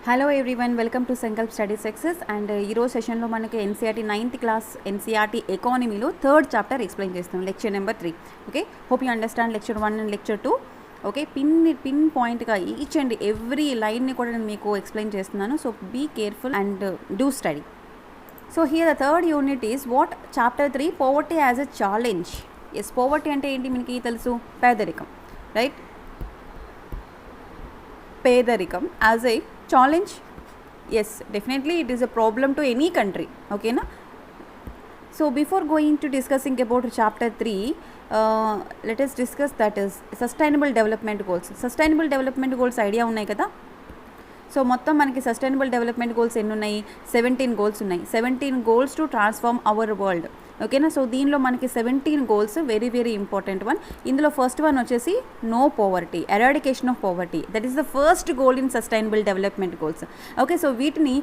Hello everyone, welcome to Sankalp study success. And ఈరోజు సెషన్లో మనకి ఎన్సీఆర్టీ 9th క్లాస్ ఎన్సీఆర్టీ ఎకానమీలో 3rd చాప్టర్ ఎక్స్ప్లెయిన్ చేస్తాం, lecture number 3. Okay, hope you understand lecture 1 and lecture 2. Okay, pin పాయింట్గా each and every లైన్ని కూడా నేను మీకు ఎక్స్ప్లెయిన్ చేస్తున్నాను. So be careful and do study. So here the third unit is what chapter 3, poverty as a challenge. Yes, poverty అంటే ఏంటి మనకి తెలుసు, పేదరికం, రైట్? పేదరికం as a challenge. Yes, definitely it is a problem to any country. Okay na? So before going to discussing about chapter 3, let us discuss that is sustainable development goals. Sustainable development goals idea unnai kada. So మొత్తం మనకి sustainable development goals ఎన్ని ఉన్నాయి? 17 goals ఉన్నాయి. 17 goals to transform our world. ఓకేనా? So దీనిలో మనకి 17 goals, very very important one. ఇందులో first one వచ్చేసి no poverty, eradication of poverty. That is the first goal in sustainable development goals. Okay, so వీటిని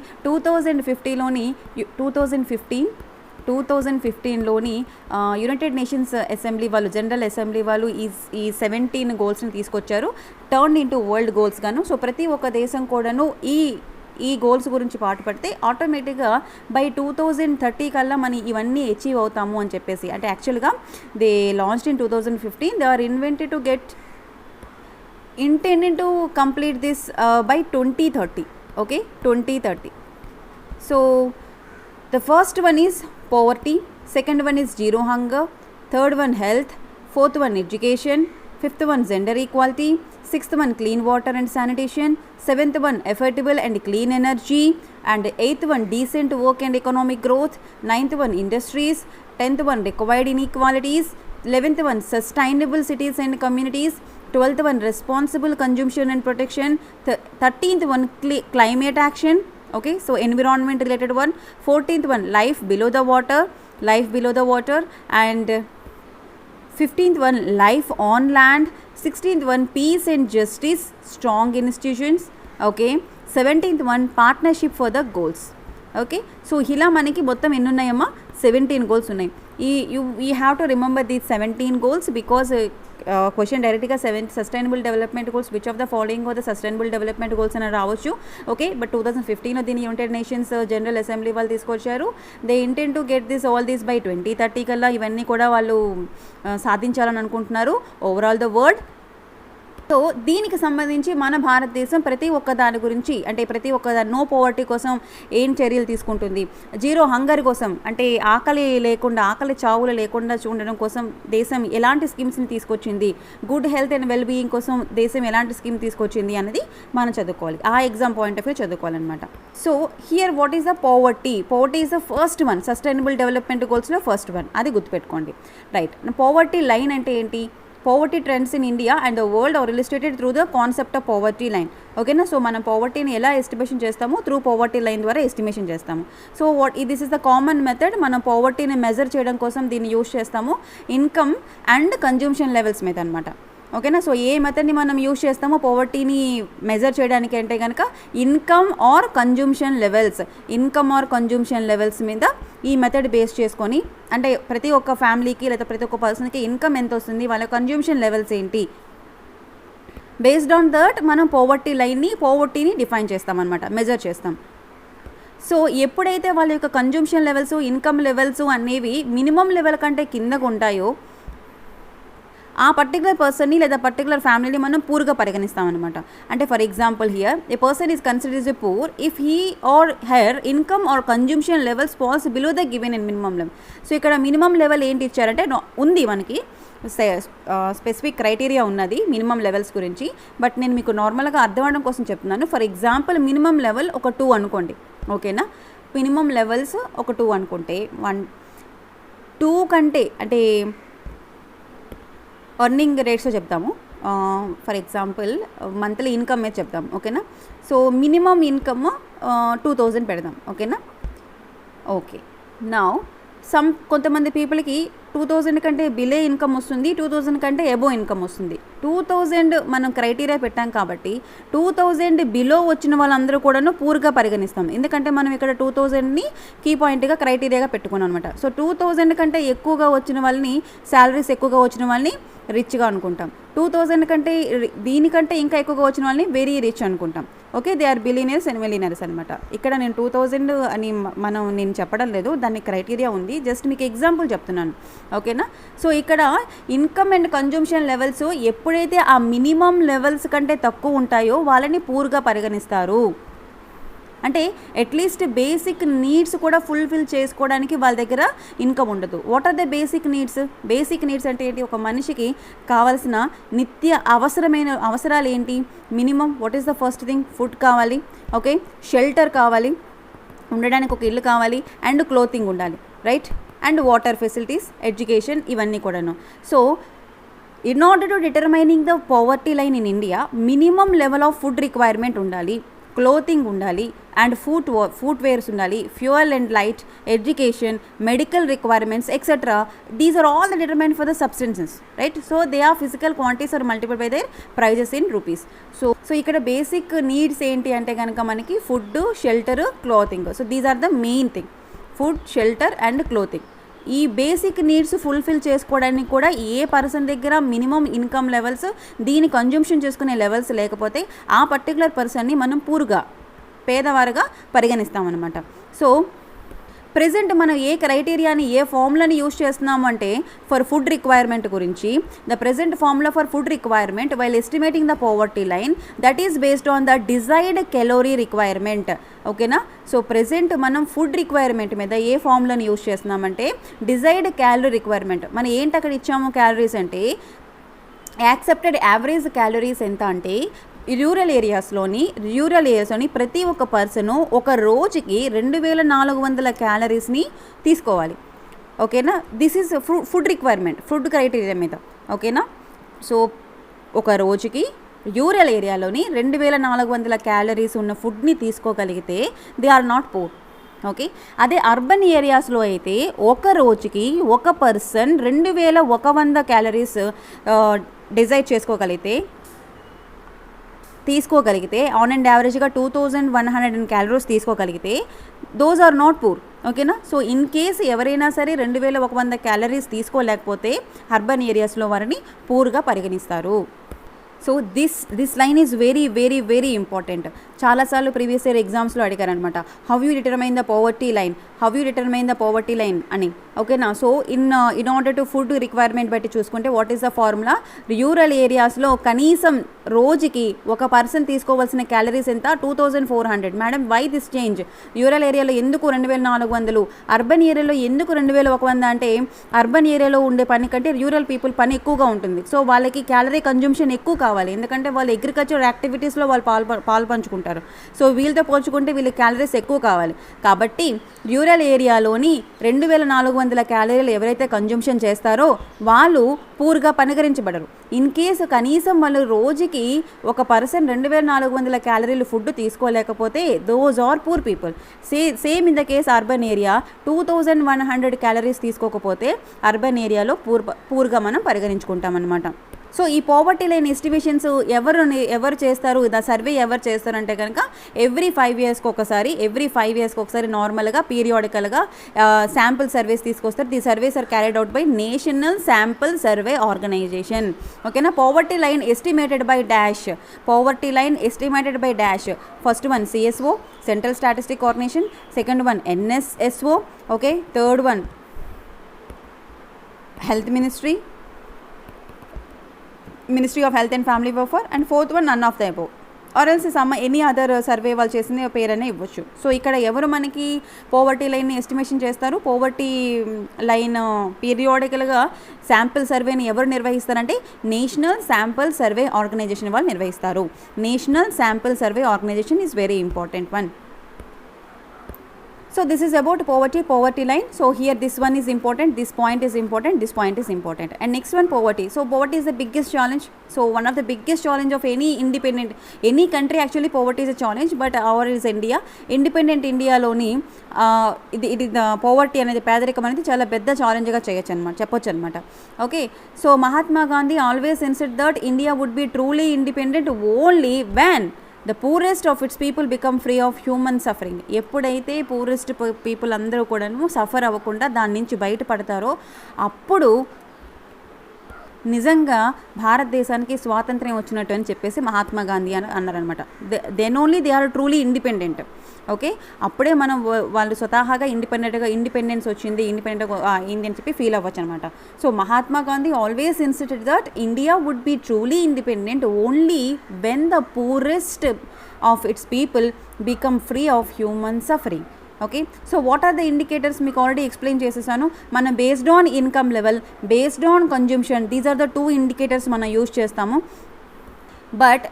2015లోని యునైటెడ్ నేషన్స్ అసెంబ్లీ వాళ్ళు, general assembly వాళ్ళు ఈ 17 గోల్స్ని తీసుకొచ్చారు, టర్న్ ఇంటూ వరల్డ్ గోల్స్ గాను. సో ప్రతి ఒక్క దేశం కూడాను ఈ గోల్స్ గురించి పాటుపడితే ఆటోమేటిక్గా బై 2030 కల్లా మనం ఇవన్నీ అచీవ్ అవుతాము అని చెప్పేసి. అంటే యాక్చువల్గా they launched in 2015. They are intended to complete this by 2030. Okay, 2030. So the first one is poverty, second one is zero hunger, third one health, fourth one education, fifth one gender equality, sixth one clean water and sanitation, seventh one affordable and clean energy, and eighth one decent work and economic growth, ninth one industries, 10th one required inequalities, 11th one sustainable cities and communities, 12th one responsible consumption and protection, 13th one climate action. Okay, so environment related one. 14th one life below the water, and 15th one life on land, 16th one peace and justice, strong institutions. Okay, 17th one partnership for the goals. Okay, so ఇలా మనకి మొత్తం ఎన్ని ఉన్నాయమ్మా? 17 goals ఉన్నాయి. You have to remember these 17 goals because question డైరెక్ట్గా sustainable development goals which of the following the sustainable development goals అని రావచ్చు. Okay, but 2015లో దీన్ని యునైటెడ్ నేషన్స్ జనరల్ అసెంబ్లీ వాళ్ళు తీసుకొచ్చారు. They intend to get this all these by 2030 కల్లా ఇవన్నీ కూడా వాళ్ళు సాధించాలని అనుకుంటున్నారు ఓవరాల్ ద వరల్డ్. సో దీనికి సంబంధించి మన భారతదేశం ప్రతి ఒక్క దాని గురించి, అంటే ప్రతి ఒక్క నో పోవర్టీ కోసం ఏం చర్యలు తీసుకుంటుంది, జీరో హంగర్ కోసం, అంటే ఆకలి చావులు లేకుండా చూడడం కోసం దేశం ఎలాంటి స్కీమ్స్ని తీసుకొచ్చింది, good health and well being కోసం దేశం ఎలాంటి స్కీమ్ తీసుకొచ్చింది అనేది మనం చదువుకోవాలి. ఆ ఎగ్జామ్ పాయింట్ ఆఫ్ వ్యూ చదువుకోవాలన్నమాట. So here what is the poverty is the first one, sustainable development గోల్స్లో ఫస్ట్ వన్, అది గుర్తుపెట్టుకోండి. రైట్, పోవర్టీ లైన్ అంటే ఏంటి? Poverty trends in India and the world are illustrated through the concept of poverty line. ఓకేనా? So మనం పవర్టీని ఎలా estimation చేస్తాము? Through poverty line ద్వారా ఎస్టిమేషన్ చేస్తాము. So this is the common method. మనం పవర్టీని మెజర్ చేయడం కోసం దీన్ని యూజ్ చేస్తాము, ఇన్కమ్ అండ్ కన్జ్యూమ్షన్ లెవెల్స్ మీద అనమాట. ఓకేనా? సో ఏ మెథడ్ని మనం యూజ్ చేస్తామో పవర్టీని మెజర్ చేయడానికి అంటే కనుక ఇన్కమ్ ఆర్ కన్జ్యూమ్షన్ లెవెల్స్ మీద ఈ మెథడ్ బేస్ చేసుకొని, అంటే ప్రతి ఒక్క ఫ్యామిలీకి లేదా ప్రతి ఒక్క పర్సన్కి ఇన్కమ్ ఎంత వస్తుంది, వాళ్ళ కన్జ్యూమ్షన్ లెవెల్స్ ఏంటి, బేస్డ్ ఆన్ దట్ మనం పవర్టీని డిఫైన్ చేస్తామన్నమాట, మెజర్ చేస్తాం. సో ఎప్పుడైతే వాళ్ళ యొక్క కన్జ్యూమ్షన్ లెవెల్స్, ఇన్కమ్ లెవెల్స్ అనేవి మినిమం లెవెల్ కంటే కిందకు ఉంటాయో ఆ పర్టికులర్ పర్సన్ని లేదా పర్టికులర్ ఫ్యామిలీని మనం పూర్గా పరిగణిస్తామన్నమాట. అంటే for example here a person is considered a poor if he or her income or consumption levels falls below the given in minimum level. So ఇక్కడ మినిమం లెవెల్ ఏంటి ఇచ్చారంటే ఉంది, మనకి స్పెసిఫిక్ క్రైటీరియా ఉన్నది మినిమం లెవెల్స్ గురించి. But నేను మీకు నార్మల్గా అర్థం అవడం కోసం చెప్తున్నాను. ఫర్ ఎగ్జాంపుల్ మినిమం లెవెల్ ఒక 2 అనుకోండి. ఓకేనా? మినిమం లెవెల్స్ ఒక 2 అనుకుంటే 2 కంటే అంటే ఎర్నింగ్ రేట్స్ చెప్తాము. ఫర్ ఎగ్జాంపుల్ మంత్లీ ఇన్కమ్ మీద చెప్తాము. ఓకేనా? సో మినిమం ఇన్కమ్ 2000 పెడదాం. ఓకేనా? ఓకే, నా కొంతమంది పీపుల్కి 2000 కంటే బిలో ఇన్కమ్ వస్తుంది, 2000 కంటే ఎబో ఇన్కమ్ వస్తుంది. 2000 మనం క్రైటీరియా పెట్టాం కాబట్టి 2000 బిలో వచ్చిన వాళ్ళందరూ కూడాను పూర్గా పరిగణిస్తాం. ఎందుకంటే మనం ఇక్కడ 2000ని కీ పాయింట్గా క్రైటీరియాగా పెట్టుకున్నాం అనమాట. సో 2000 కంటే ఎక్కువగా వచ్చిన వాళ్ళని, శాలరీస్ ఎక్కువగా వచ్చిన వాళ్ళని రిచ్గా అనుకుంటాం. 2000 కంటే దీనికంటే ఇంకా ఎక్కువగా వచ్చిన వాళ్ళని వెరీ రిచ్ అనుకుంటాం. Okay, they are billionaires and millionaires అనమాట. ఇక్కడ నేను 2000 అని నేను చెప్పడం లేదు, దానికి క్రైటీరియా ఉంది, జస్ట్ మీకు ఎగ్జాంపుల్ చెప్తున్నాను. ఓకేనా. సో ఇక్కడ ఇన్కమ్ అండ్ కన్జంప్షన్ లెవెల్స్ ఎప్పుడైతే ఆ మినిమం లెవెల్స్ కంటే తక్కువ ఉంటాయో వాళ్ళని పూర్గా పరిగణిస్తారు. అంటే అట్లీస్ట్ బేసిక్ నీడ్స్ కూడా ఫుల్ఫిల్ చేసుకోవడానికి వాళ్ళ దగ్గర ఇన్కమ్ ఉండదు. What are the basic needs? Basic needs అంటే ఏంటి? ఒక మనిషికి కావాల్సిన నిత్య అవసరాలు ఏంటి? Minimum what is the first thing? Food కావాలి, ఓకే, షెల్టర్ కావాలి, ఉండడానికి ఒక ఇల్లు కావాలి, అండ్ క్లోతింగ్ ఉండాలి, right, and water facilities, education, ఇవన్నీ కూడాను. So in order to determining the poverty line in India, minimum level of food requirement ఉండాలి, క్లోతింగ్ ఉండాలి, అండ్ ఫుట్వేర్స్ ఉండాలి, fuel and light, education, medical requirements, etcetera. These are all the determine for the substances, right. So they are physical quantities are multiplied by their prices in rupees. So ఇక్కడ basic needs ఏంటి అంటే కనుక మనకి food, shelter, clothing. So these are the main thing, food, shelter and clothing. ఈ basic needs fulfil చేసుకోవడానికి కూడా a person దగ్గర minimum income levels, దీని కన్జంప్షన్ చేసుకునే లెవెల్స్ లేకపోతే ఆ పర్టికులర్ పర్సన్ని మనం పూర్గా, పేదవారుగా పరిగణిస్తామన్నమాట. సో ప్రెజెంట్ మనం ఏ క్రైటీరియాని, ఏ ఫార్ములాని యూజ్ చేస్తున్నాము అంటే ఫర్ ఫుడ్ రిక్వైర్మెంట్ గురించి, the present formula for food requirement while estimating the poverty line that is based on the desired calorie requirement. ఓకేనా. సో ప్రెజెంట్ మనం ఫుడ్ రిక్వైర్మెంట్ మీద ఏ ఫార్ములాని యూజ్ చేస్తున్నామంటే డిజైర్డ్ క్యాలరీ రిక్వైర్మెంట్. మనం ఏంటి అక్కడ ఇచ్చాము క్యాలరీస్ అంటే, యాక్సెప్టెడ్ యావరేజ్ క్యాలరీస్ ఎంత అంటే రూరల్ ఏరియాస్లోని ప్రతి ఒక్క పర్సను ఒక రోజుకి 2400 క్యాలరీస్ని తీసుకోవాలి. ఓకేనా. This is food requirement, food criteria మీద. ఓకేనా. సో ఒక రోజుకి రూరల్ ఏరియాలోని 2400 క్యాలరీస్ ఉన్న ఫుడ్ని తీసుకోగలిగితే they are not poor. Okay. అదే అర్బన్ ఏరియాస్లో అయితే ఒక రోజుకి ఒక పర్సన్ 2100 క్యాలరీస్ డిజైడ్ తీసుకోగలిగితే ఆన్ అండ్ యావరేజ్గా 2100 క్యాలరీస్ తీసుకోగలిగితే దోస్ ఆర్ నాట్ పూర్. ఓకేనా. సో ఇన్ కేస్ ఎవరైనా సరే 2100 క్యాలరీస్ తీసుకోలేకపోతే అర్బన్ ఏరియాస్లో వారిని పూర్గా పరిగణిస్తారు. So this line is very very very important. చాలాసార్లు ప్రీవియస్ ఇయర్ ఎగ్జామ్స్లో అడిగారనమాట, how you determine the poverty line అని. ఓకేనా. So in order to food requirement బట్టి చూసుకుంటే what is the formula? Rural ఏరియాస్లో కనీసం రోజుకి ఒక పర్సన్ తీసుకోవాల్సిన క్యాలరీస్ ఎంత? 2400. Madam, why this change? Rural ఏరియాలో ఎందుకు 2400, అర్బన్ ఏరియాలో ఎందుకు 2100 అంటే అర్బన్ ఏరియాలో ఉండే పని కంటే రూరల్ పీపుల్ పని ఎక్కువగా ఉంటుంది. సో వాళ్ళకి క్యాలరీ కన్జంప్షన్ ఎక్కువ కావాలి, ఎందుకంటే వాళ్ళు అగ్రికల్చర్ యాక్టివిటీస్లో వాళ్ళు పాలు పంచుకుంటారు. సో వీళ్ళతో పోల్చుకుంటే వీళ్ళకి క్యాలరీస్ ఎక్కువ కావాలి. కాబట్టి రూరల్ ఏరియాలోని 2400 క్యాలరీలు ఎవరైతే కన్జంప్షన్ చేస్తారో వాళ్ళు పూర్గా పరిగణించబడరు. ఇన్ కేసు కనీసం వాళ్ళు రోజుకి ఒక పర్సన్ 2400 క్యాలరీలు ఫుడ్ తీసుకోలేకపోతే those are poor people. Same in the case urban area 2100 calories తీసుకోకపోతే అర్బన్ ఏరియాలో పూర్గా మనం పరిగణించుకుంటాం అన్నమాట. సో ఈ పావర్టీ లైన్ ఎస్టిమేషన్స్ ఎవరు చేస్తారు, ద సర్వే ఎవరు చేస్తారంటే కనుక ఎవ్రీ 5 ఇయర్స్కి ఒకసారి నార్మల్గా పీరియాడికల్గా శాంపుల్ సర్వేస్ తీసుకొస్తారు. The surveys are carried out by National sample survey Organisation. ఓకేనా. Poverty line estimated by dash. First one CSO, Central Statistic Organisation. Second one NSSO. Okay. Third one health Ministry of Health and Family Welfare. And fourth one none of the above are else any other survey వాళ్ళు చేసింది పేరైనా ఇవ్వచ్చు. So ఇక్కడ ఎవరు మనకి poverty లైన్ని estimation చేస్తారు? Poverty line పీరియాడికల్గా sample సర్వేని ఎవరు నిర్వహిస్తారంటే నేషనల్ శాంపుల్ సర్వే ఆర్గనైజేషన్ వాళ్ళు నిర్వహిస్తారు. National sample survey organisation is very important one. So this is about poverty line. So here this one is important, this point is important, and next one poverty. So poverty is the biggest challenge. So one of the biggest challenge of any country, actually poverty is a challenge, but ours is India. Independent India loni ఇది poverty అనేది పేదరికం అనేది చాలా పెద్ద ఛాలెంజ్గా చెప్పొచ్చు అనమాట. Okay. So Mahatma Gandhi always insist that India would be truly independent only when the poorest of its people become free of human suffering. ఎప్పుడైతే పూరెస్ట్ పీపుల్ అందరూ కూడాను సఫర్ అవ్వకుండా దాని నుంచి బయటపడతారో అప్పుడు నిజంగా భారతదేశానికి స్వాతంత్ర్యం వచ్చినట్టు అని చెప్పేసి మహాత్మా గాంధీ అని అన్నారనమాట. Then only they are truly independent. Okay, అప్పుడే మనం వాళ్ళు స్వతహాగా ఇండిపెండెన్స్ వచ్చింది, ఇండిపెండెంట్గా అయింది అని చెప్పి ఫీల్ అవ్వచ్చు అనమాట. So Mahatma Gandhi always insisted that India would be truly independent only when the poorest of its people become free of human suffering. Okay, so what are the indicators మీకు ఆల్రెడీ ఎక్స్ప్లెయిన్ చేసేసాను. మనం based on income level, based on consumption, these are the 2 indicators మనం use చేస్తాము. But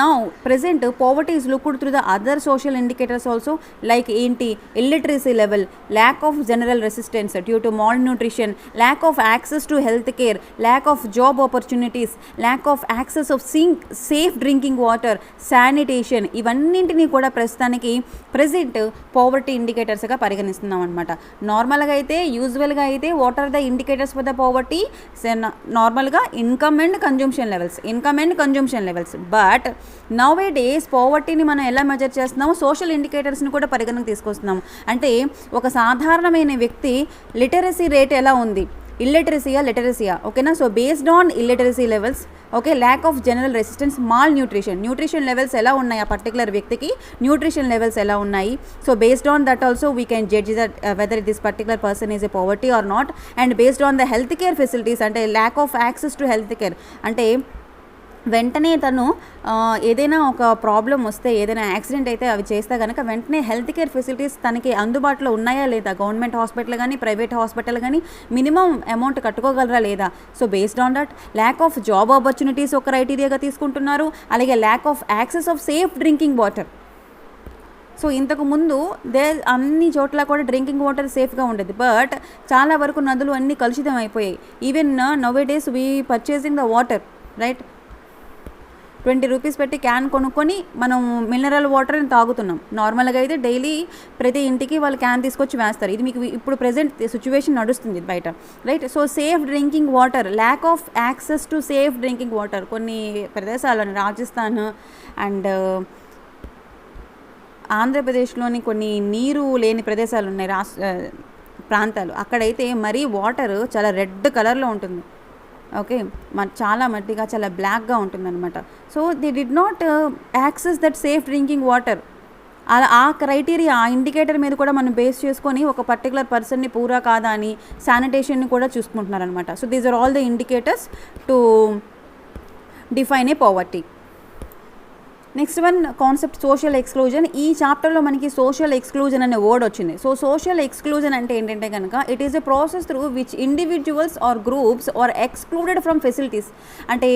now present poverty is looked through the other social indicators also, like ఏంటి illiteracy level, lack of general resistance due to malnutrition, lack of access to health care, lack of job opportunities, lack of access of safe drinking water, sanitation, ఇవన్నింటినీ కూడా ప్రస్తుతానికి present poverty ఇండికేటర్స్గా పరిగణిస్తున్నాం అనమాట. నార్మల్గా అయితే యూజువల్గా అయితే what are the indicators for the poverty? నార్మల్గా income and consumption levels. But now a days పావర్టీని మనం ఎలా మెజర్ చేస్తున్నాము? సోషల్ ఇండికేటర్స్ని కూడా పరిగణనకు తీసుకొస్తున్నాము. అంటే ఒక సాధారణమైన వ్యక్తి లిటరసీ రేట్ ఎలా ఉంది, లిటరసీయా, ఓకేనా? So based on illiteracy levels, okay, lack of general resistance, nutrition levels ఎలా ఉన్నాయి ఆ పర్టికులర్ వ్యక్తికి, న్యూట్రిషన్ లెవెల్స్ ఎలా ఉన్నాయి. So based on that also we can judge that whether this particular person is a poverty or not. And based on the health care facilities, అంటే lack of access to health care, అంటే వెంటనే తను ఏదైనా ఒక problem వస్తే, ఏదైనా accident అయితే అవి చేస్తే కనుక వెంటనే హెల్త్ కేర్ ఫెసిలిటీస్ తనకి అందుబాటులో ఉన్నాయా లేదా, గవర్నమెంట్ హాస్పిటల్ కానీ ప్రైవేట్ హాస్పిటల్ కానీ మినిమం అమౌంట్ కట్టుకోగలరా లేదా. So based on that lack of job opportunities ఒక క్రైటీరియాగా తీసుకుంటున్నారు. అలాగే lakh of access of safe drinking water. So ఇంతకు ముందు అన్ని చోట్ల కూడా డ్రింకింగ్ వాటర్ సేఫ్గా ఉండేది, బట్ చాలా వరకు నదులు అన్నీ కలుషితం అయిపోయాయి. Even now a days we purchasing the water, right, 20 rupees పెట్టి క్యాన్ కొనుక్కొని మనం మినరల్ వాటర్ని తాగుతున్నాం. నార్మల్గా అయితే డైలీ ప్రతి ఇంటికి వాళ్ళు క్యాన్ తీసుకొచ్చి వేస్తారు. ఇది మీకు ఇప్పుడు ప్రెజెంట్ సిచ్యువేషన్ నడుస్తుంది బయట, right. So safe drinking water, lakh of access to safe drinking water. కొన్ని ప్రదేశాలను రాజస్థాన్ అండ్ ఆంధ్రప్రదేశ్లోని కొన్ని నీరు లేని ప్రదేశాలు ఉన్నాయి, ప్రాంతాలు. అక్కడైతే మరీ వాటర్ చాలా రెడ్ కలర్లో ఉంటుంది, ఓకే, చాలా మట్టిగా చాలా బ్లాక్గా ఉంటుందన్నమాట. So they did not access that safe drinking water. అలా ఆ క్రైటీరియా, ఆ ఇండికేటర్ మీద కూడా మనం బేస్ చేసుకొని ఒక పర్టికులర్ పర్సన్ని పూరా కాదా అని శానిటేషన్ని కూడా చూసుకుంటున్నారనమాట. So these are all the indicators to define a poverty. Next one concept social exclusion. ఈ చాప్టర్లో మనకి సోషల్ ఎక్స్క్లూజన్ అనే వర్డ్ వచ్చింది. సో సోషల్ ఎక్స్క్లూజన్ అంటే ఏంటంటే కనుక it is a process through which individuals are groups are excluded from facilities. అంటే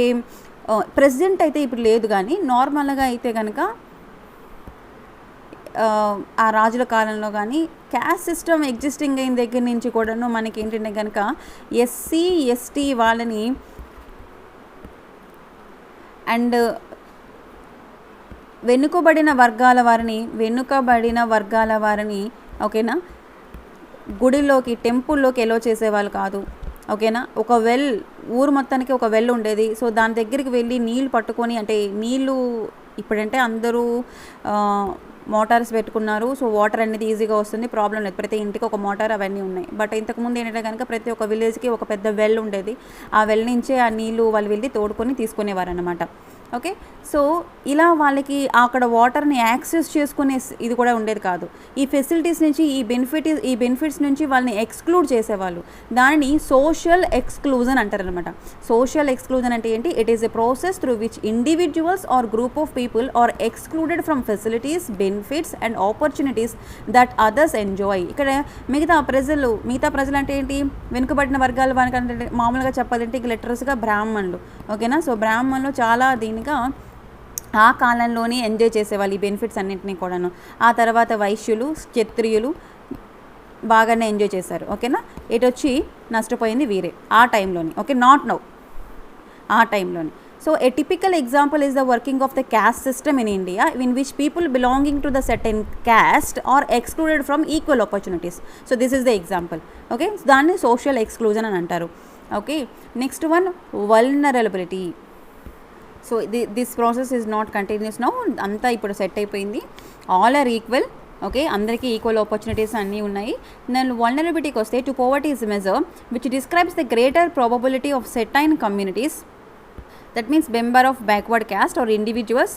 president అయితే ఇప్పుడు లేదు, కానీ నార్మల్గా అయితే కనుక ఆ రాజుల కాలంలో కానీ క్యాస్ట్ సిస్టమ్ ఎగ్జిస్టింగ్ అయిన దగ్గర నుంచి కూడాను మనకి ఏంటంటే కనుక ఎస్సీ ఎస్టీ వాళ్ళని అండ్ వెనుకబడిన వర్గాల వారిని ఓకేనా గుడిలోకి, టెంపుల్లోకి ఎలో చేసేవాళ్ళు కాదు, ఓకేనా. ఒక ఊరు మొత్తానికి ఒక వెల్ ఉండేది. సో దాని దగ్గరికి వెళ్ళి నీళ్ళు పట్టుకొని, అంటే నీళ్ళు ఇప్పుడంటే అందరూ మోటార్స్ పెట్టుకున్నారు. సో వాటర్ అనేది ఈజీగా వస్తుంది, ప్రాబ్లం లేదు, ప్రతి ఇంటికి ఒక మోటార్ అవన్నీ ఉన్నాయి. బట్ ఇంతకుముందు ఏంటంటే కనుక ప్రతి ఒక్క విలేజ్కి ఒక పెద్ద వెల్ ఉండేది. ఆ వెల్ నుంచే ఆ నీళ్ళు వాళ్ళు వెళ్ళి తోడుకొని తీసుకునేవారు అన్నమాట. ఓకే, సో ఇలా వాళ్ళకి అక్కడ వాటర్ని యాక్సెస్ చేసుకునే ఇది కూడా ఉండేది కాదు. ఈ ఫెసిలిటీస్ నుంచి ఈ బెనిఫిట్స్ నుంచి వాళ్ళని ఎక్స్క్లూడ్ చేసేవాళ్ళు. దానిని సోషల్ ఎక్స్క్లూజన్ అంటారనమాట. సోషల్ ఎక్స్క్లూజన్ అంటే ఏంటి? It is a process through which individuals or group of people are excluded from facilities, benefits and opportunities that others enjoy. ఇక్కడ మిగతా ప్రజలు అంటే ఏంటి? వెనుకబడిన వర్గాల వారికంటే మామూలుగా చెప్పాలంటే ఇక లిటరల్స్గా బ్రాహ్మణులు, ఓకేనా. సో బ్రాహ్మణులు చాలా దీనిగా ఆ కాలంలోనే ఎంజాయ్ చేసేవాళ్ళు ఈ బెనిఫిట్స్ అన్నింటినీ కూడాను. ఆ తర్వాత వైశ్యులు, క్షత్రియులు బాగానే ఎంజాయ్ చేశారు, ఓకేనా. ఇటు వచ్చి నష్టపోయింది వీరే ఆ టైంలోని, ఓకే, నాట్ నౌ, ఆ టైంలోని. So a typical example is the working of the caste system in India, in which people belonging to the certain caste are excluded from equal opportunities. So this is the example, okay. So దాన్ని social exclusion అని అంటారు, okay. Next one vulnerability. So this process is not continuous now, అంతా ఇప్పుడు set అయిపోయింది. All are equal, okay, అందరికీ equal opportunities అన్నీ ఉన్నాయి. Then వల్నరబిలిటీకి వస్తే to poverty is measure which describes the greater probability of certain communities, that means member of backward caste or individuals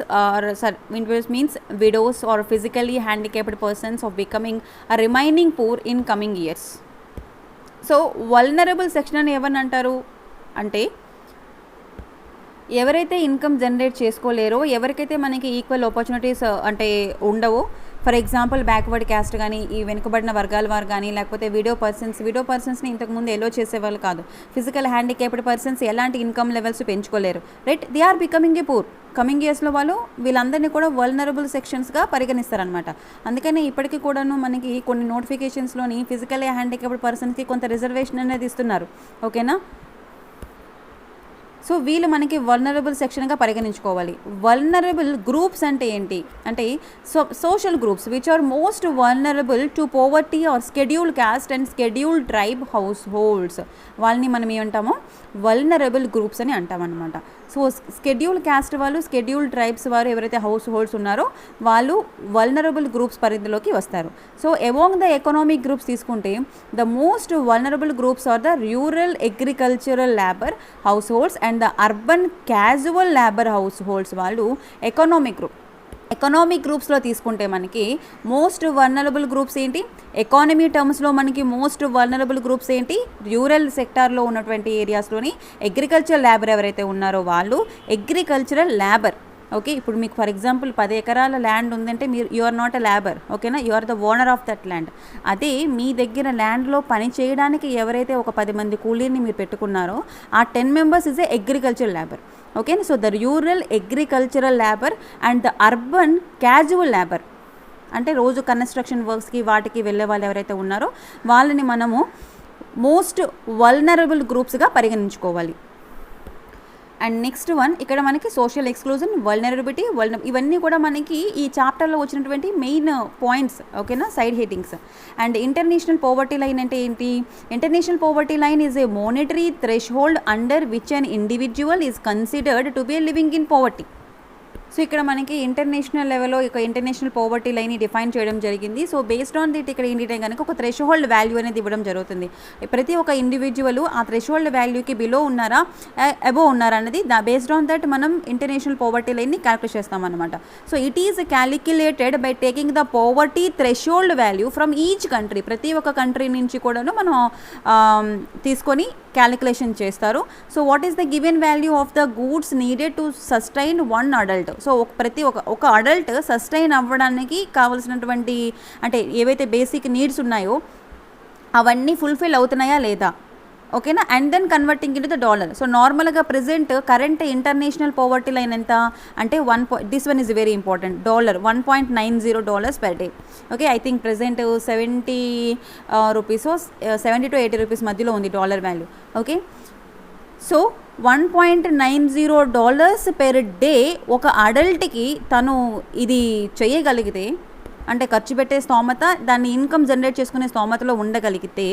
means widows or physically handicapped persons of becoming a remaining poor in coming years. So vulnerable section అని ఎవరిని అంటారు అంటే ఎవరైతే income generate చేసుకోలేరో, ఎవరికైతే మనకి equal opportunities అంటే ఉండవో, for example backward caste కానీ, ఈ వెనుకబడిన వర్గాల వారు కానీ, లేకపోతే విడో పర్సన్స్ని ఇంతకుముందు ఎలో చేసేవాళ్ళు కాదు, ఫిజికల్ హ్యాండిక్యాప్డ్ పర్సన్స్ ఎలాంటి ఇన్కమ్ లెవెల్స్ పెంచుకోలేరు, right, they are becoming a poor. Coming ఇయర్స్లో వాళ్ళు వీళ్ళందరినీ కూడా వల్నరబుల్ సెక్షన్స్గా పరిగణిస్తారనమాట. అందుకని ఇప్పటికీ కూడాను మనకి కొన్ని నోటిఫికేషన్స్లోని ఫిజికల్ హ్యాండిక్యాప్డ్ పర్సన్స్కి కొంత రిజర్వేషన్ అనేది ఇస్తున్నారు. ఓకేనా, సో వీళ్ళు మనకి వల్నరబుల్ సెక్షన్గా పరిగణించుకోవాలి. వల్నరబుల్ గ్రూప్స్ అంటే ఏంటి అంటే social groups which are most vulnerable to poverty are scheduled caste and scheduled tribe households, వాళ్ళని మనం ఏమంటామో వల్నరబుల్ గ్రూప్స్ అని అంటామన్నమాట. సో స్కెడ్యూల్డ్ క్యాస్ట్ వాళ్ళు, స్కెడ్యూల్డ్ ట్రైబ్స్ వారు ఎవరైతే హౌస్ హోల్డ్స్ ఉన్నారో వాళ్ళు వల్నరబుల్ గ్రూప్స్ పరిధిలోకి వస్తారు. So among the economic groups తీసుకుంటే the most vulnerable groups are the rural agricultural labour households and the urban casual labour households వాళ్ళు economic గ్రూప్స్లో తీసుకుంటే మనకి మోస్ట్ వల్నరబుల్ గ్రూప్స్ ఏంటి, ఎకానమీ టర్మ్స్లో మనకి మోస్ట్ వల్నరబుల్ గ్రూప్స్ ఏంటి, rural సెక్టార్లో ఉన్నటువంటి ఏరియాస్లోని అగ్రికల్చరల్ లేబర్ ఎవరైతే ఉన్నారో వాళ్ళు అగ్రికల్చరల్ లేబర్. ఓకే, ఇప్పుడు మీకు ఫర్ ఎగ్జాంపుల్ 10 ఎకరాల ల్యాండ్ ఉందంటే మీరు you are not a labour, ఓకేనా, you are the owner of that land. అదే మీ దగ్గర ల్యాండ్లో పని చేయడానికి ఎవరైతే ఒక 10 మంది కూలీని మీరు పెట్టుకున్నారో ఆ 10 members is a agricultural labour. Okay, so the rural agricultural labour and the urban casual labour అంటే రోజు కన్స్ట్రక్షన్ వర్క్స్కి వాటికి వెళ్ళే వాళ్ళు ఎవరైతే ఉన్నారో వాళ్ళని మనము మోస్ట్ వల్నరబుల్ గ్రూప్స్గా పరిగణించుకోవాలి. అండ్ నెక్స్ట్ వన్ ఇక్కడ మనకి సోషల్ ఎక్స్క్లూజన్, వల్నరబిలిటీ, ఇవన్నీ కూడా మనకి ఈ చాప్టర్లో వచ్చినటువంటి మెయిన్ పాయింట్స్. ఓకేనా, side headings. And international poverty line అంటే ఏంటి, international poverty line is a monetary threshold under which an individual is considered to be living in poverty. So ఇక్కడ మనకి ఇంటర్నేషనల్ లెవెల్లో ఒక ఇంటర్నేషనల్ పోవర్టీ లైన్ని డిఫైన్ చేయడం జరిగింది. సో బేస్డ్ ఆన్ దిట్ ఇక్కడ ఏంటంటే కనుక ఒక థ్రెషోల్డ్ వాల్యూ అనేది ఇవ్వడం జరుగుతుంది. ప్రతి ఒక్క ఇండివిజువల్ ఆ థ్రెషోల్డ్ వాల్యూకి బిలో ఉన్నారా అబోవ్ ఉన్నారా అనేది బేస్డ్ ఆన్ దట్ మనం ఇంటర్నేషనల్ పోవర్టీ లైన్ని క్యాలిక్యులేట్ చేస్తామన్నమాట. So it is calculated by taking the poverty threshold value from each country. ప్రతి ఒక్క కంట్రీ నుంచి కూడాను మనం తీసుకొని క్యాలిక్యులేషన్ చేస్తారు. So what is the given value of the goods needed to sustain one adult. So ప్రతి ఒక అడల్ట్ సస్టైన్ అవ్వడానికి కావాల్సినటువంటి అంటే ఏవైతే బేసిక్ నీడ్స్ ఉన్నాయో అవన్నీ ఫుల్ఫిల్ అవుతున్నాయా లేదా, ఓకేనా. And then converting into the dollar. So నార్మల్గా కరెంట్ ఇంటర్నేషనల్ పోవర్టీ లైన్ ఎంత అంటే this one is very important, $1.90 per day. Okay, I think present 70 rupees 70 to 80 rupees మధ్యలో ఉంది dollar value. Okay, so $1.90 per day ఒక అడల్ట్కి తను ఇది చేయగలిగితే అంటే ఖర్చు పెట్టే స్తోమత, దాన్ని ఇన్కమ్ జనరేట్ చేసుకునే స్తోమతలో ఉండగలిగితే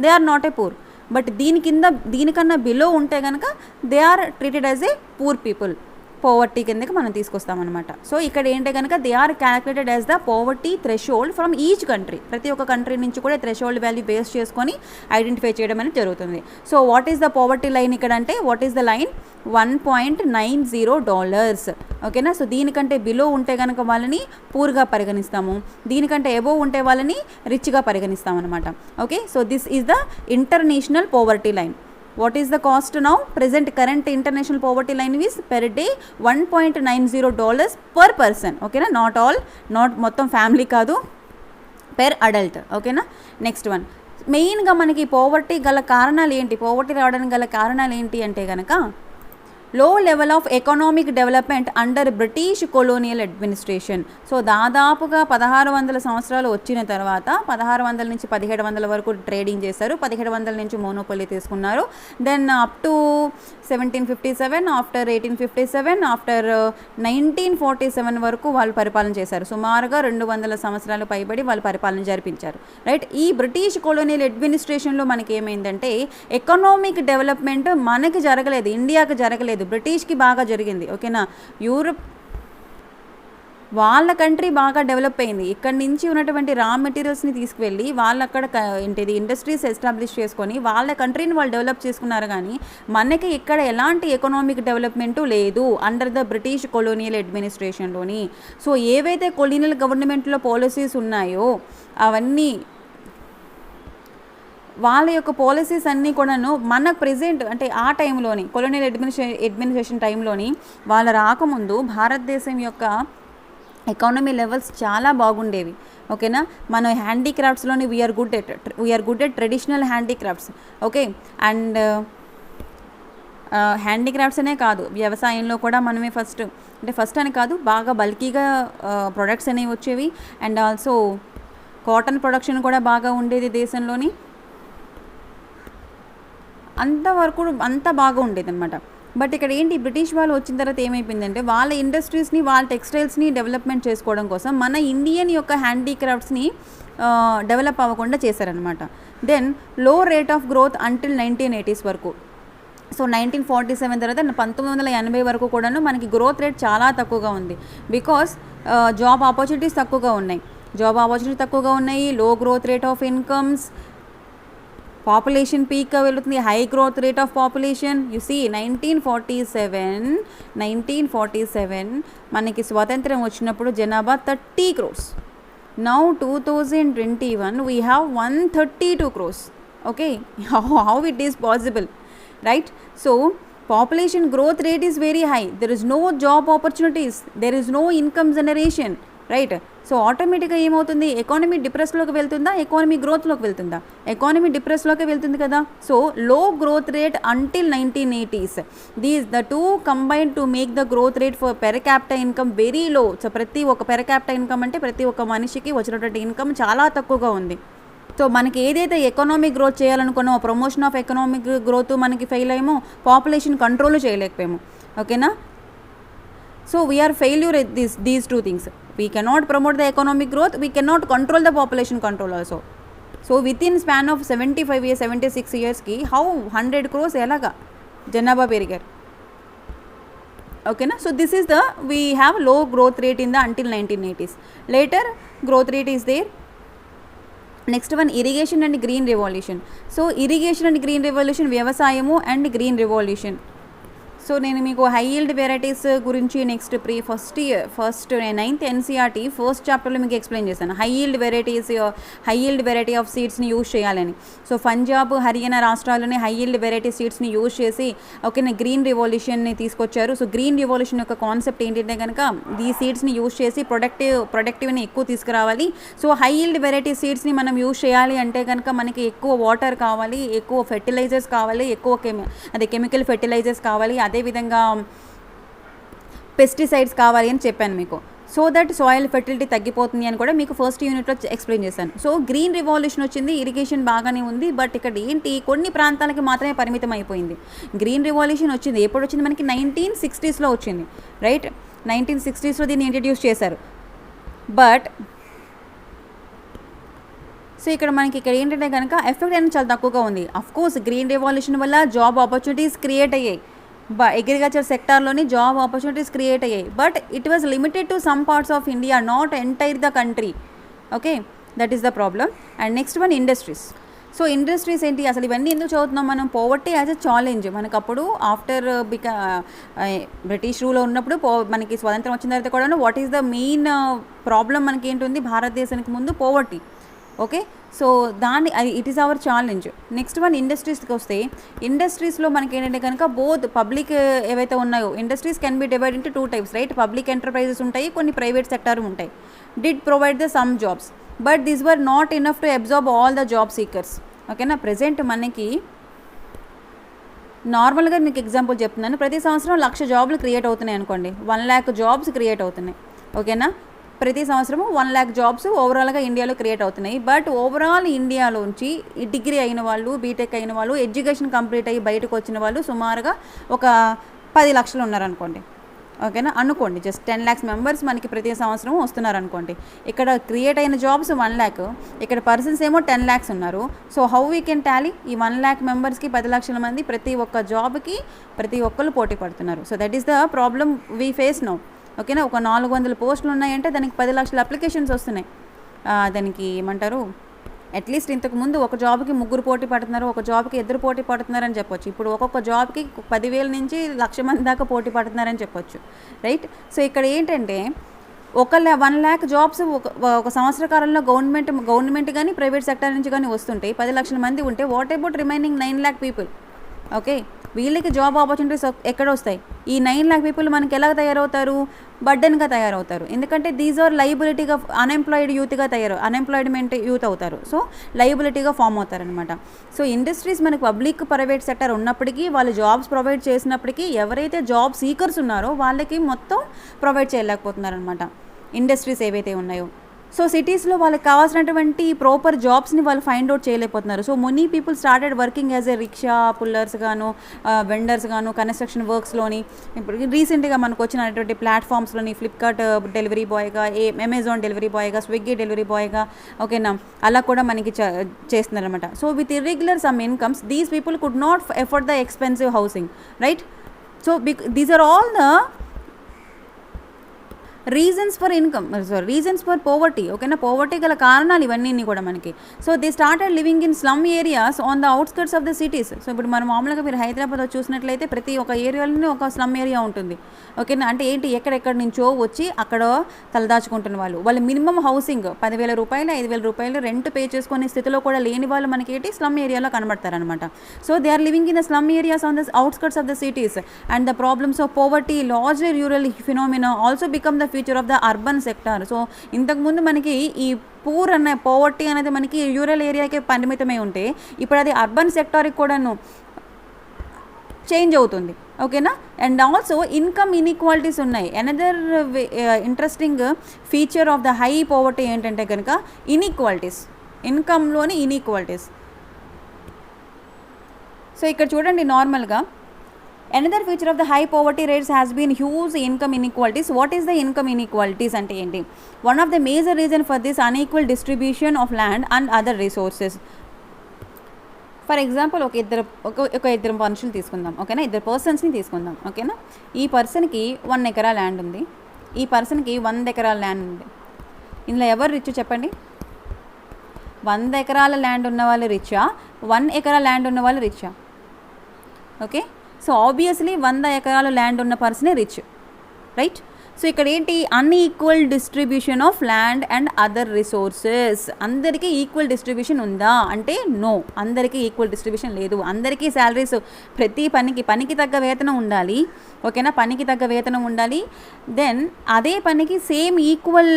they are not a poor. But దీనికన్నా బిలో ఉంటే కనుక they are treated as a poor people, poverty కిందకి మనం తీసుకొస్తామన్నమాట. సో ఇక్కడ ఏంటంటే కనుక they are calculated as the poverty threshold from each country. ప్రతి ఒక్క కంట్రీ నుంచి కూడా థ్రెషోల్డ్ వాల్యూ బేస్ చేసుకొని ఐడెంటిఫై చేయడం అనేది జరుగుతుంది. So what is the poverty line ఇక్కడ అంటే వాట్ ఈస్ ద లైన్ $1.90. ఓకేనా, సో దీనికంటే బిలో ఉంటే కనుక వాళ్ళని పూర్గా పరిగణిస్తాము, దీనికంటే అబోవ్ ఉంటే వాళ్ళని రిచ్గా పరిగణిస్తాం అనమాట. Okay, so this is the international poverty line. What is the cost now? Current international poverty line is per day $1.90 per person. Okay na, not all, not మొత్తం ఫ్యామిలీ కాదు, పెర్ అడల్ట్. ఓకేనా, next one మెయిన్గా మనకి poverty గల కారణాలు ఏంటి, poverty రావడానికి గల కారణాలు ఏంటి అంటే కనుక లో level of economic development under British colonial administration. So దాదాపుగా 1600 సంవత్సరాలు వచ్చిన తర్వాత 1600 నుంచి 1700 వరకు ట్రేడింగ్ చేశారు, 1700 నుంచి మోనోపొలీ తీసుకున్నారు. Then up to 1757, after 1857, after 1947 వరకు వాళ్ళు పరిపాలన చేశారు. సుమారుగా 200 సంవత్సరాలు పైబడి వాళ్ళు పరిపాలన జరిపించారు, రైట్. ఈ బ్రిటిష్ కొలోనియల్ అడ్మినిస్ట్రేషన్లో మనకి ఏమైందంటే ఎకనామిక్ డెవలప్మెంట్ మనకి జరగలేదు, ఇండియాకి జరగలేదు, బ్రిటిష్కి బాగా జరిగింది. ఓకేనా, వాళ్ళ కంట్రీ బాగా డెవలప్ అయింది. ఇక్కడి నుంచి ఉన్నటువంటి రా మెటీరియల్స్ని తీసుకువెళ్ళి వాళ్ళు అక్కడ ఏంటిది ఇండస్ట్రీస్ ఎస్టాబ్లిష్ చేసుకొని వాళ్ళ కంట్రీని వాళ్ళు డెవలప్ చేసుకున్నారు. కానీ మనకి ఇక్కడ ఎలాంటి ఎకనామిక్ డెవలప్మెంటు లేదు అండర్ ద బ్రిటిష్ కొలోనియల్ అడ్మినిస్ట్రేషన్లోని. సో ఏవైతే కొలోనియల్ గవర్నమెంట్లో పాలసీస్ ఉన్నాయో అవన్నీ వాళ్ళ యొక్క పాలసీస్ అన్నీ కూడాను మన ప్రెజెంట్ అంటే ఆ టైంలోని కొలోనియల్ అడ్మినిస్ట్రేషన్ టైంలోని వాళ్ళ రాకముందు భారతదేశం యొక్క ఎకానమీ లెవెల్స్ చాలా బాగుండేవి. ఓకేనా, మనం హ్యాండీక్రాఫ్ట్స్లోని we are good at traditional handicrafts. Okay, and handicrafts అనే కాదు, వ్యవసాయంలో కూడా మనమే ఫస్ట్ అని కాదు, బాగా బల్కీగా ప్రొడక్ట్స్ అనేవి వచ్చేవి. అండ్ ఆల్సో కాటన్ ప్రొడక్షన్ కూడా బాగా ఉండేది దేశంలోని. అంత బాగా ఉండేది అనమాట. బట్ ఇక్కడ ఏంటి, బ్రిటిష్ వాళ్ళు వచ్చిన తర్వాత ఏమైపోయిందంటే వాళ్ళ ఇండస్ట్రీస్ని వాళ్ళ టెక్స్టైల్స్ని డెవలప్మెంట్ చేసుకోవడం కోసం మన ఇండియన్ యొక్క హ్యాండీక్రాఫ్ట్స్ని డెవలప్ అవ్వకుండా చేశారనమాట. దెన్ లో rate of growth until 1980s వరకు. సో 1947 తర్వాత 1980 వరకు కూడాను మనకి గ్రోత్ రేట్ చాలా తక్కువగా ఉంది. బికాస్ జాబ్ ఆపర్చునిటీస్ తక్కువగా ఉన్నాయి, low growth rate of incomes, population పీక్గా వెళుతుంది, high growth rate of population. You see 1947 మనకి స్వాతంత్రం వచ్చినప్పుడు జనాభా 30 crores. Now 2021 we have 132 crores. Okay, how it is possible, right? So population growth rate is very high, there is no job opportunities, there is no income generation, right. So ఆటోమేటిక్గా ఏమవుతుంది, economy డిప్రెస్లోకి వెళ్తుందా, economy గ్రోత్లోకి వెళ్తుందా? Economy డిప్రెస్లోకి వెళ్తుంది కదా. So లో growth rate until 1980s, the two combine to make the growth rate for per capital income very low. So ప్రతి ఒక్క per capital income అంటే ప్రతి ఒక్క మనిషికి వచ్చినటువంటి ఇన్కమ్ చాలా తక్కువగా ఉంది. సో మనకి ఏదైతే ఎకనామిక్ గ్రోత్ చేయాలనుకున్నామో, ప్రమోషన్ ఆఫ్ ఎకనామిక్ గ్రోత్ మనకి ఫెయిల్ అయ్యామో, పాపులేషన్ కంట్రోల్ చేయలేకపోయాము. ఓకేనా. So we are failure at these two things. We cannot promote the economic growth, we cannot control the population control also. So within span of 75 years 76 years ki how 100 crores elaga janaba perigaru. Okay na. So this is the, we have low growth rate in the until 1980s. Later growth rate is there. Next one, irrigation and green revolution. So irrigation and green revolution, వ్యవసాయము and green revolution. So నేను మీకు high yield varieties గురించి next first 9th NCERT first చాప్టర్లో మీకు explain చేశాను. High yield variety of సీడ్స్ని use చేయాలని. So Punjab, Haryana రాష్ట్రాల్లోనే హై ఈల్డ్ వెరైటీ సీడ్స్ని యూజ్ చేసి ఓకేనా గ్రీన్ రివల్యూషన్ని తీసుకొచ్చారు. సో గ్రీన్ రివల్యూషన్ యొక్క కాన్సెప్ట్ ఏంటంటే కనుక ఈ సీడ్స్ని యూజ్ చేసి ప్రొడక్టివ్ని ఎక్కువ తీసుకురావాలి. సో హై ఈల్డ్ వెరైటీ సీడ్స్ని మనం యూజ్ చేయాలి అంటే కనుక మనకి ఎక్కువ వాటర్ కావాలి, ఎక్కువ ఫెర్టిలైజర్స్ కావాలి, ఎక్కువ కెమికల్ ఫెర్టిలైజర్స్ కావాలి, అదేవిధంగా పెస్టిసైడ్స్ కావాలి అని చెప్పాను మీకు. సో దట్ సాయిల్ ఫెర్టిలిటీ తగ్గిపోతుంది అని కూడా మీకు ఫస్ట్ యూనిట్లో ఎక్స్ప్లెయిన్ చేశాను. సో గ్రీన్ రివల్యూషన్ వచ్చింది, ఇరిగేషన్ బాగానే ఉంది, బట్ ఇక్కడ ఏంటి కొన్ని ప్రాంతాలకి మాత్రమే పరిమితం అయిపోయింది. గ్రీన్ రివల్యూషన్ వచ్చింది ఎప్పుడు వచ్చింది, మనకి 1960sలో వచ్చింది, రైట్. 1960sలో దీన్ని ఇంట్రడ్యూస్ చేశారు. బట్ సో ఇక్కడ ఏంటంటే కనుక ఎఫెక్ట్ అనేది చాలా తక్కువగా ఉంది. అఫ్కోర్స్ గ్రీన్ రివల్యూషన్ వల్ల జాబ్ ఆపర్చునిటీస్ క్రియేట్ అయ్యాయి, అగ్రికల్చర్ సెక్టార్లోని జాబ్ ఆపర్చునిటీస్ క్రియేట్ అయ్యాయి. But it was limited to some parts of India, not entire the country. Okay, that is the problem. And next one, industries. So industries ఏంటి, అసలు ఇవన్నీ ఎందుకు చదువుతున్నాం మనం? Poverty as a challenge. మనకు అప్పుడు after British rule ఉన్నప్పుడు మనకి స్వతంత్రం వచ్చిన తర్వాత కూడా what is the main problem మనకి ఏంటుంది భారతదేశానికి ముందు? Poverty. Okay, so it is our challenge. Next one, ఇండస్ట్రీస్కి వస్తే ఇండస్ట్రీస్లో మనకి ఏంటంటే కనుక బోత్ పబ్లిక్ ఏవైతే ఉన్నాయో industries can be divide into 2 types, right. Public enterprises ఉంటాయి, కొన్ని ప్రైవేట్ సెక్టర్ ఉంటాయి. Did provide the some jobs, but these were not enough to absorb all the job seekers. ఓకేనా. ప్రజెంట్ మనకి నార్మల్గా మీకు ఎగ్జాంపుల్ చెప్తున్నాను, ప్రతి సంవత్సరం 1,00,000 జాబ్లు క్రియేట్ అవుతున్నాయి అనుకోండి, 1,00,000 జాబ్స్ క్రియేట్ అవుతున్నాయి. ఓకేనా. ప్రతి సంవత్సరము 1,00,000 జాబ్స్ ఓవరాల్గా ఇండియాలో క్రియేట్ అవుతున్నాయి. బట్ ఓవరాల్ ఇండియాలోంచి డిగ్రీ అయిన వాళ్ళు, బీటెక్ అయిన వాళ్ళు, ఎడ్యుకేషన్ కంప్లీట్ అయ్యి బయటకు వచ్చిన వాళ్ళు సుమారుగా ఒక 10 లక్షలు ఉన్నారనుకోండి. ఓకేనా, అనుకోండి. జస్ట్ 10 lakhs మెంబర్స్ మనకి ప్రతి సంవత్సరం వస్తున్నారు అనుకోండి. ఇక్కడ క్రియేట్ అయిన జాబ్స్ 1,00,000, ఇక్కడ పర్సన్స్ ఏమో 10 lakhs ఉన్నారు. So how we can Tally? ఈ 1,00,000 మెంబర్స్కి 10 లక్షల మంది ప్రతి ఒక్క జాబ్కి ప్రతి ఒక్కరు పోటీ పడుతున్నారు. So that is the problem we face now. ఓకేనా. ఒక 400 పోస్టులు ఉన్నాయంటే దానికి 10 లక్షల అప్లికేషన్స్ వస్తున్నాయి. దానికి ఏమంటారు, అట్లీస్ట్ ఇంతకుముందు ఒక జాబ్కి 3 పోటీ పడుతున్నారు, ఒక జాబ్కి 2 పోటీ పడుతున్నారు అని చెప్పొచ్చు. ఇప్పుడు ఒక్కొక్క జాబ్కి 10,000 నుంచి 1,00,000 మంది దాకా పోటీ పడుతున్నారని చెప్పొచ్చు, రైట్. సో ఇక్కడ ఏంటంటే 1,00,000 జాబ్స్ ఒక సంవత్సర కాలంలో గవర్నమెంట్ కానీ ప్రైవేట్ సెక్టర్ నుంచి కానీ వస్తుంటాయి. 10 లక్షల మంది ఉంటే what about remaining 9 lakh people? Okay, వీళ్ళకి జాబ్ ఆపర్చునిటీస్ ఎక్కడ వస్తాయి? ఈ 9 lakh పీపుల్ మనకి ఎలా తయారవుతారు? బర్డెన్గా తయారవుతారు. ఎందుకంటే దీస్ ఆర్ లైబిలిటీగా అన్ఎంప్లాయిడ్మెంట్ యూత్ అవుతారు. సో లైబిలిటీగా ఫామ్ అవుతారనమాట. సో ఇండస్ట్రీస్ మనకి పబ్లిక్ ప్రైవేట్ సెక్టర్ ఉన్నప్పటికీ, వాళ్ళు జాబ్స్ ప్రొవైడ్ చేసినప్పటికీ ఎవరైతే జాబ్ సీకర్స్ ఉన్నారో వాళ్ళకి మొత్తం ప్రొవైడ్ చేయలేకపోతున్నారనమాట ఇండస్ట్రీస్ ఏవైతే ఉన్నాయో. సో సిటీస్లో వాళ్ళకి కావాల్సినటువంటి ప్రాపర్ జాబ్స్ని వాళ్ళు ఫైండ్ అవుట్ చేయలేకపోతున్నారు. So many people started working as a rickshaw pullers గాను, వెండర్స్ గాను, కన్స్ట్రక్షన్ వర్క్స్లోని, ఇప్పుడు రీసెంట్గా మనకు వచ్చినటువంటి ప్లాట్ఫామ్స్లోని ఫ్లిప్కార్ట్ డెలివరీ బాయ్గా, అమెజాన్ డెలివరీ బాయ్గా, స్విగ్గీ డెలివరీ బాయ్గా, ఓకేనా, అలా కూడా మనకి చేస్తున్నారనమాట. So with irregular some incomes these people could not afford the expensive housing, right. So these are all the reasons for poverty, ఓకేనా. పోవర్టీ గల కారణాలు ఇవన్నీ కూడా మనకి. So they started living in slum areas on the outskirts of the cities. So ఇప్పుడు మనం మామూలుగా మీరు హైదరాబాద్లో చూసినట్లయితే ప్రతి ఒక్క ఏరియాలోనే ఒక స్లమ్ ఏరియా ఉంటుంది, ఓకేనా. అంటే ఏంటి, ఎక్కడెక్కడి నుంచో వచ్చి అక్కడ తలదాచుకుంటున్న వాళ్ళు మినిమం హౌసింగ్ 10,000 రూపాయలు 5,000 రూపాయలు రెంట్ పే చేసుకునే స్థితిలో కూడా లేని వాళ్ళు మనకి ఏంటి స్లమ్ ఏరియాలో కనబడతారనమాట. So they are living in the slum areas on the outskirts of the cities and the problems of poverty, largely rural phenomena also become the future of the urban sector. So ఇంతకుముందు మనకి ఈ poverty అనేది మనకి rural ఏరియాకే పరిమితమై ఉంటే ఇప్పుడు అది urban సెక్టార్కి కూడాను చేంజ్ అవుతుంది, ఓకేనా. అండ్ ఆల్సో ఇన్కమ్ ఇన్ఈక్వాలిటీస్ ఉన్నాయి. Another interesting feature of the high poverty ఏంటంటే కనుక ఇన్ఈక్వాలిటీస్, ఇన్కమ్లోని ఇన్ఈక్వాలిటీస్. సో ఇక్కడ చూడండి, నార్మల్గా another feature of the high poverty rates has been huge income inequalities. What is the income inequalities ante enti? One of the major reason for this unequal distribution of land and other resources. For example ఒక ఇద్దరు మనుషులు తీసుకుందాం, ఓకేనా. ఇద్దరు పర్సన్స్ని తీసుకుందాం, ఓకేనా. ఈ పర్సన్కి 1 ఎకరా ల్యాండ్ ఉంది, ఈ పర్సన్కి 100 ఎకరాల ల్యాండ్ ఉంది. ఇందులో ఎవరు రిచ్ చెప్పండి? 100 ఎకరాల ల్యాండ్ ఉన్న వాళ్ళు రిచ్చా, 1 ఎకరా ల్యాండ్ ఉన్న వాళ్ళు రిచ్చా? ఓకే, సో ఆబ్వియస్లీ 100 ఎకరాల ల్యాండ్ ఉన్న పర్సనే రిచ్, రైట్. సో ఇక్కడ ఏంటి, unequal distribution of land and other resources. అందరికీ ఈక్వల్ డిస్ట్రిబ్యూషన్ ఉందా అంటే నో, అందరికీ ఈక్వల్ డిస్ట్రిబ్యూషన్ లేదు. అందరికీ శాలరీస్, ప్రతి పనికి తగ్గ వేతనం ఉండాలి, ఓకేనా. పనికి తగ్గ వేతనం ఉండాలి, దెన్ అదే పనికి సేమ్ ఈక్వల్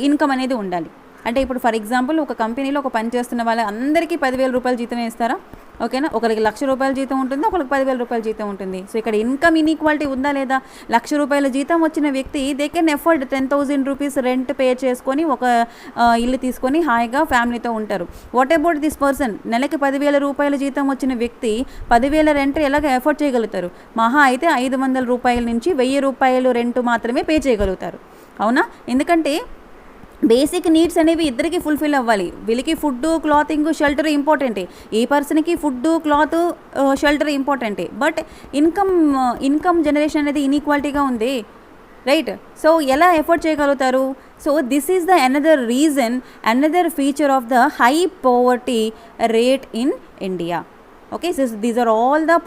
ఇన్కమ్ అనేది ఉండాలి. అంటే ఇప్పుడు ఫర్ ఎగ్జాంపుల్ ఒక కంపెనీలో ఒక పని చేస్తున్న వాళ్ళ అందరికీ 10,000 రూపాయలు జీతం వేస్తారా? ఓకేనా. ఒకరికి 1,00,000 రూపాయల జీతం ఉంటుంది, ఒకరికి 10,000 రూపాయల జీతం ఉంటుంది. సో ఇక్కడ ఇన్కమ్ ఇన్ఈక్వాలిటీ ఉందా లేదా? 1,00,000 రూపాయల జీతం వచ్చిన వ్యక్తి they can afford 10,000 rupees rent pay చేసుకొని ఒక ఇల్లు తీసుకొని హాయిగా ఫ్యామిలీతో ఉంటారు. What about this person? నెలకి 10,000 రూపాయల జీతం వచ్చిన వ్యక్తి 10,000 రెంట్ ఎలాగ ఎఫోర్డ్ చేయగలుగుతారు? మహా అయితే 500 రూపాయల నుంచి 1,000 రూపాయలు రెంట్ మాత్రమే పే చేయగలుగుతారు, అవునా. ఎందుకంటే బేసిక్ నీడ్స్ అనేవి ఇద్దరికి ఫుల్ఫిల్ అవ్వాలి. వీళ్ళకి ఫుడ్, క్లాతింగ్, షెల్టర్ ఇంపార్టెంటే, ఈ పర్సన్కి ఫుడ్, క్లాత్, షెల్టర్ ఇంపార్టెంటే. బట్ ఇన్కమ్ జనరేషన్ అనేది ఇన్ఈక్వాలిటీగా ఉంది, రైట్. సో ఎలా ఎఫోర్డ్ చేయగలుగుతారు? So this is the another feature of the high poverty rate in India. Okay, so these are all the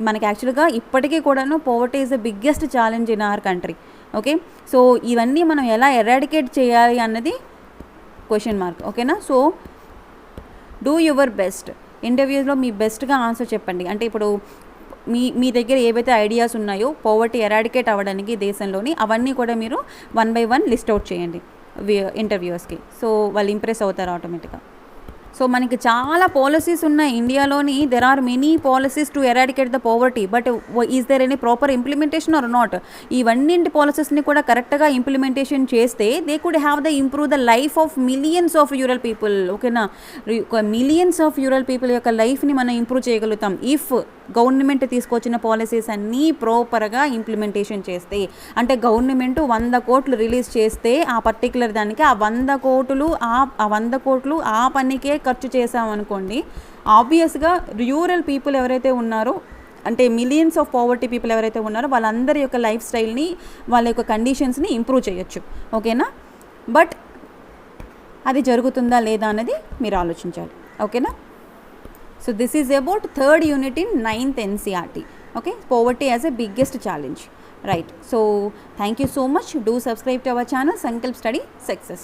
మనకి యాక్చువల్గా ఇప్పటికీ కూడాను poverty is the biggest challenge in our country. Okay, so ఇవన్నీ మనం ఎలా eradicate చేయాలి అన్నది క్వశ్చన్ మార్క్, ఓకేనా. So do your best. ఇంటర్వ్యూస్లో మీ బెస్ట్గా ఆన్సర్ చెప్పండి. అంటే ఇప్పుడు మీ దగ్గర ఏవైతే ఐడియాస్ ఉన్నాయో పోవర్టీ ఎరాడికేట్ అవ్వడానికి దేశంలోని, అవన్నీ కూడా మీరు 1 by 1 లిస్ట్ అవుట్ చేయండి ఇంటర్వ్యూస్కి. సో వాళ్ళు ఇంప్రెస్ అవుతారు ఆటోమేటిక్గా. సో మనకి చాలా పాలసీస్ ఉన్నాయి ఇండియాలోని. There are many policies to eradicate the poverty, but is there any proper implementation or not? ఇవన్నింటి పాలసీస్ని కూడా కరెక్ట్గా ఇంప్లిమెంటేషన్ చేస్తే they could have the improve the life of millions of rural people, ఓకేనా. మిలియన్స్ ఆఫ్ రూరల్ పీపుల్ యొక్క లైఫ్ని మనం improve చేయగలుగుతాం ఇఫ్ గవర్నమెంట్ తీసుకొచ్చిన పాలసీస్ అన్నీ ప్రాపర్గా ఇంప్లిమెంటేషన్ చేస్తే. అంటే గవర్నమెంట్ 100 కోట్లు రిలీజ్ చేస్తే ఆ పర్టికులర్ దానికి ఆ 100 కోట్లు ఆ పనికే ఖర్చు చేసామనుకోండి, ఆబ్వియస్గా రూరల్ పీపుల్ ఎవరైతే ఉన్నారో అంటే మిలియన్స్ ఆఫ్ పావర్టీ పీపుల్ ఎవరైతే ఉన్నారో వాళ్ళందరి యొక్క లైఫ్ స్టైల్ని, వాళ్ళ యొక్క కండిషన్స్ని ఇంప్రూవ్ చేయొచ్చు. ఓకేనా? బట్ అది జరుగుతుందా లేదా అనేది మీరు ఆలోచించాలి. ఓకేనా? So this is about third unit in 9th NCERT. Okay, poverty as a biggest challenge. Right. So thank you so much. Do subscribe to our channel Sankalp Study Success.